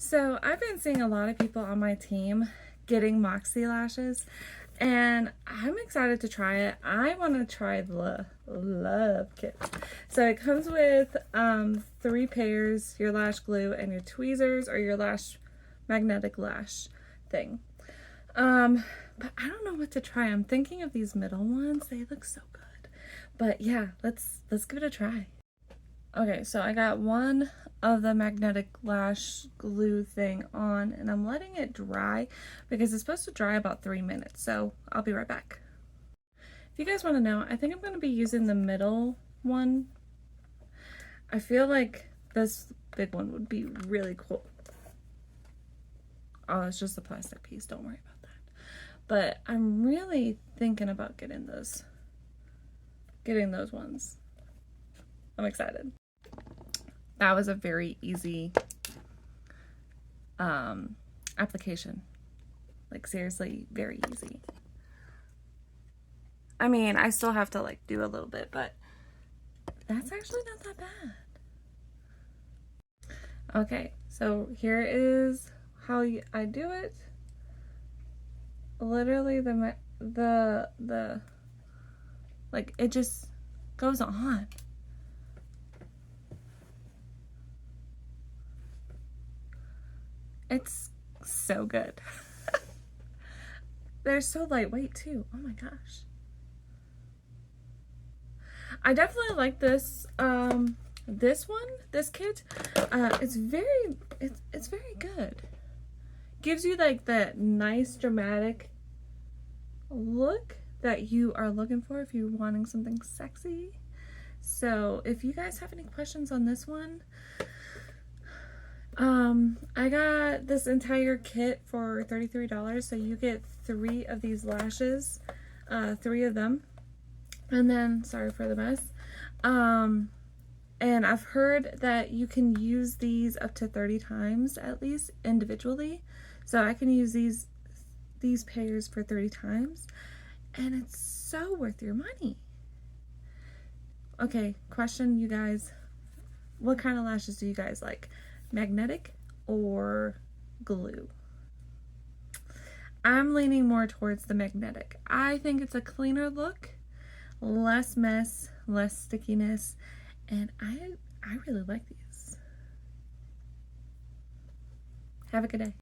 So I've been seeing a lot of people on my team getting Moxie Lashes, and I'm excited to try it. I want to try the Love Kit. So it comes with 3 pairs, your lash glue and your tweezers or your lash magnetic lash thing. But I don't know what to try. I'm thinking of these middle ones. They look so good. But yeah, let's give it a try. Okay, so I got one of the magnetic lash glue thing on, and I'm letting it dry because it's supposed to dry about 3 minutes, so I'll be right back. If you guys want to know, I think I'm going to be using the middle one. I feel like this big one would be really cool. Oh, it's just a plastic piece, don't worry about that. But I'm really thinking about getting those ones. I'm excited. That was a very easy application. Like, seriously, very easy. I mean, I still have to like do a little bit, but that's actually not that bad. Okay, so here is how I do it. Literally the like, it just goes on. It's so good. They're so lightweight too. Oh my gosh. I definitely like this this kit. It's very good. Gives you like that nice dramatic look that you are looking for if you're wanting something sexy. So if you guys have any questions on this one, I got this entire kit for $33, so you get 3 of these lashes, 3 of them, and then, sorry for the mess, and I've heard that you can use these up to 30 times at least individually, so I can use these pairs for 30 times, and it's so worth your money. Okay, question, you guys, what kind of lashes do you guys like? Magnetic or glue? I'm leaning more towards the magnetic. I think it's a cleaner look, less mess, less stickiness, and I really like these. Have a good day.